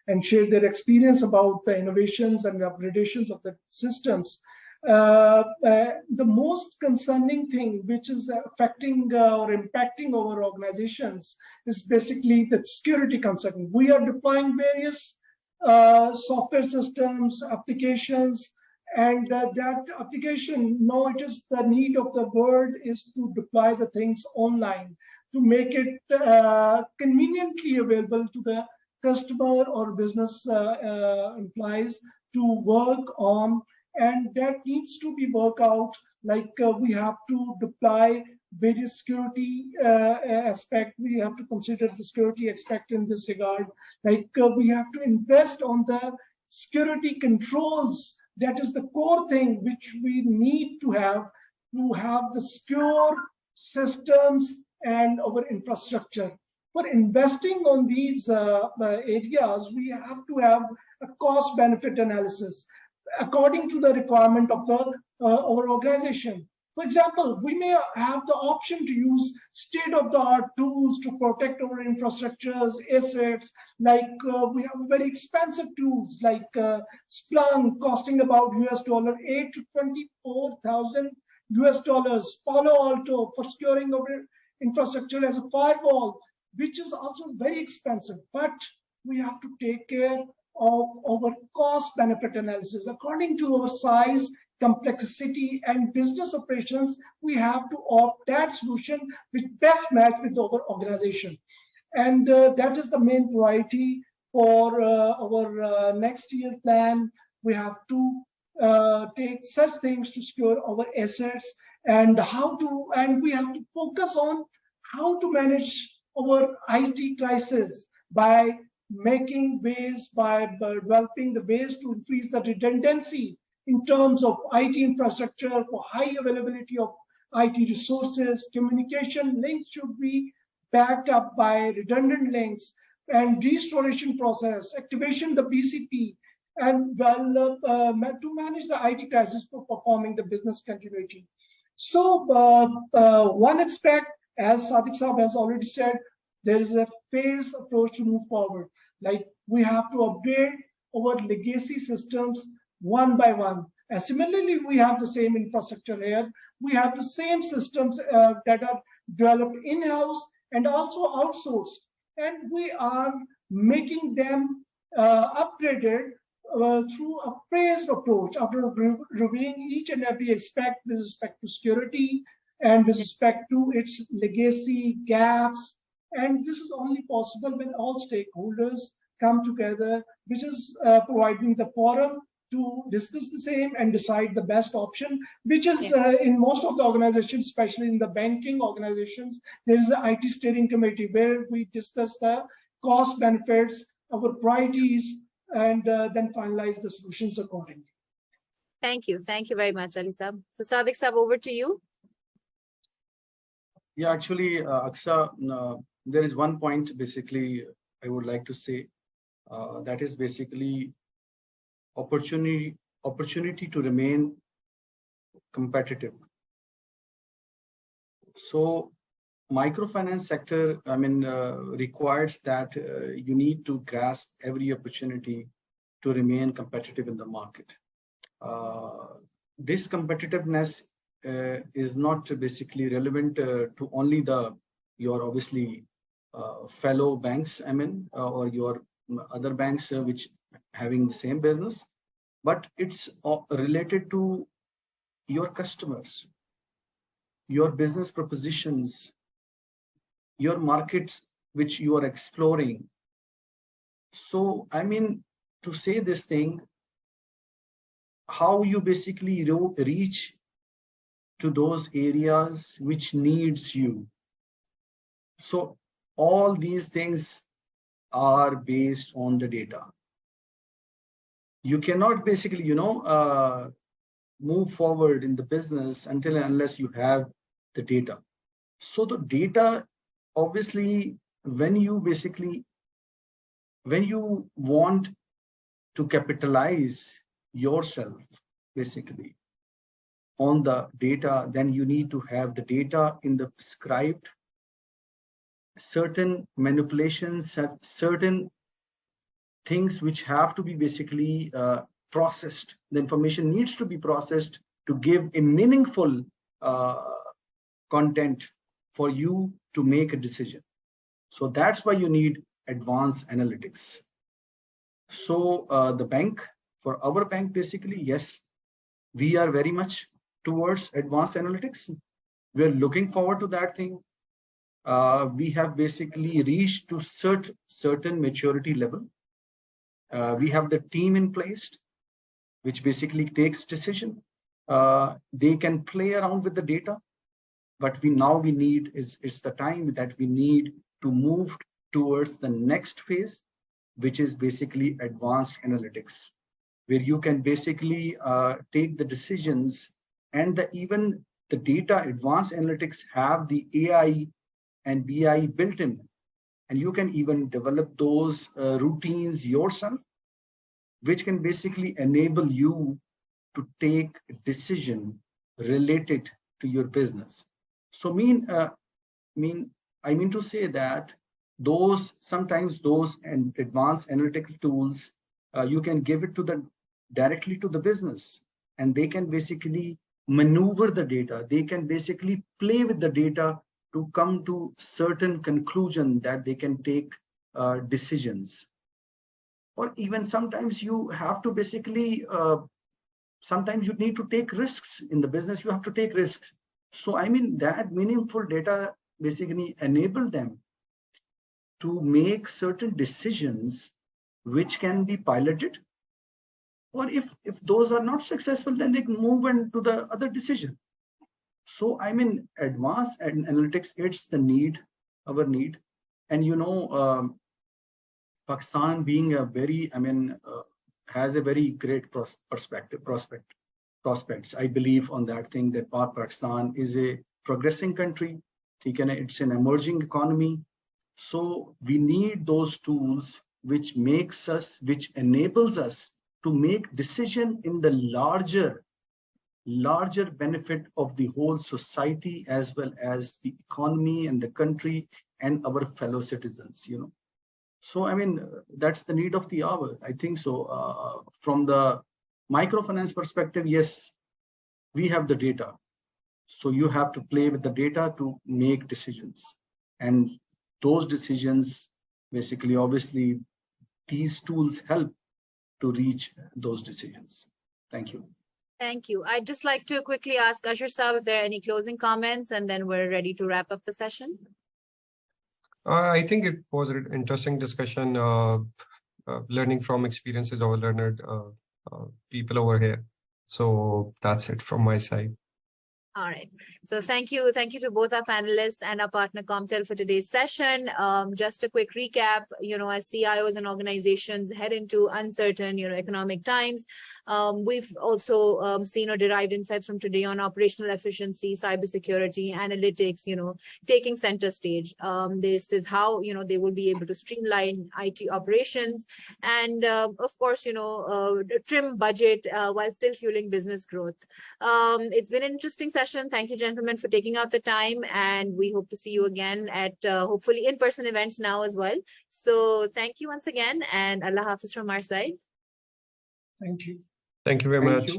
and shared their experience about the innovations and the upgradations of the systems. The most concerning thing which is affecting or impacting our organizations is basically the security concern. We are deploying various software systems, applications, and that application, now it is the need of the world is to deploy the things online, to make it conveniently available to the customer or business employees to work on, and that needs to be worked out. Like we have to deploy various security aspect. We have to consider the security aspect in this regard. Like we have to invest on the security controls. That is the core thing which we need to have the secure systems and our infrastructure. For investing on these areas, we have to have a cost-benefit analysis according to the requirement of our organization. For example, we may have the option to use state-of-the-art tools to protect our infrastructures, assets, like we have very expensive tools like Splunk costing about $8 to 24,000 US, Palo Alto for securing our infrastructure as a firewall, which is also very expensive, but we have to take care of our cost-benefit analysis. According to our size, complexity, and business operations, we have to opt that solution which best match with our organization. And that is the main priority for our next year plan. We have to take such things to secure our assets, and we have to focus on how to manage our IT crisis by making ways, by developing the ways to increase the redundancy in terms of IT infrastructure for high availability of IT resources. Communication links should be backed up by redundant links, and restoration process, activation the BCP, and to manage the IT crisis for performing the business continuity. So one aspect, as Sadiq Saab has already said, there is a phased approach to move forward. Like we have to upgrade our legacy systems one by one. Similarly, we have the same infrastructure here. We have the same systems that are developed in-house and also outsourced. And we are making them upgraded through a phased approach after reviewing each and every aspect with respect to security and with respect to its legacy gaps. And this is only possible when all stakeholders come together, which is providing the forum to discuss the same and decide the best option, which is in most of the organizations, especially in the banking organizations, there is an IT steering committee where we discuss the cost benefits, our priorities, and then finalize the solutions accordingly. Thank you. Thank you very much, Ali Saab. So Sadiq Saab, over to you. Yeah, actually, Aqsa, there is one point basically I would like to say, that is basically opportunity to remain competitive. So microfinance sector, requires that you need to grasp every opportunity to remain competitive in the market. This competitiveness is not basically relevant to only your obviously fellow banks, or your other banks which having the same business, but it's related to your customers, your business propositions, your markets which you are exploring. So, to say this thing, how you basically reach to those areas which needs you. So all these things are based on the data. You cannot basically, move forward in the business until and unless you have the data. So the data, obviously, when you want to capitalize yourself basically on the data, then you need to have the data in the prescribed certain manipulations, certain things which have to be basically processed. The information needs to be processed to give a meaningful content for you to make a decision. So that's why you need advanced analytics. So the bank, for our bank, basically, yes, we are very much towards advanced analytics. We're looking forward to that thing. We have basically reached to certain maturity level. We have the team in place, which basically takes decision. They can play around with the data, but we need it's the time that we need to move towards the next phase, which is basically advanced analytics, where you can basically take the decisions, and even the data advanced analytics have the AI and BI built in, and you can even develop those routines yourself, which can basically enable you to take a decision related to your business. So I mean to say that sometimes those advanced analytical tools, you can give it directly to the business, and they can basically maneuver the data. They can basically play with the data to come to certain conclusion that they can take decisions. Or even sometimes you have to basically, sometimes you need to take risks in the business. You have to take risks. So that meaningful data basically enable them to make certain decisions which can be piloted, or if those are not successful, then they can move into the other decision. So advanced analytics, it's our need. And Pakistan being a very, has a very great prospects. I believe on that thing, that Pakistan is a progressing country. It's an emerging economy. So we need those tools which enables us to make decision in the larger benefit of the whole society, as well as the economy and the country and our fellow citizens. So that's the need of the hour, I think so. From the microfinance perspective, yes, we have the data. So you have to play with the data to make decisions, and those decisions basically, obviously, these tools help to reach those decisions. Thank you. Thank you. I'd just like to quickly ask Ashar Saab if there are any closing comments, and then we're ready to wrap up the session. I think it was an interesting discussion, learning from experiences of learned people over here. So that's it from my side. All right. So thank you. Thank you to both our panelists and our partner Commtel for today's session. Just a quick recap, as CIOs and organizations head into uncertain, economic times, we've also seen or derived insights from today on operational efficiency, cybersecurity, analytics, taking center stage. This is how, they will be able to streamline IT operations and, of course, trim budget while still fueling business growth. It's been an interesting session. Thank you, gentlemen, for taking out the time, and we hope to see you again at hopefully in-person events now as well. So thank you once again, and Allah Hafiz from our side. Thank you. Thank you very much.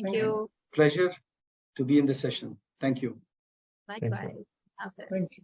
Thank you. Pleasure. to be in this session. Thank you. Likewise. Okay. Thank you.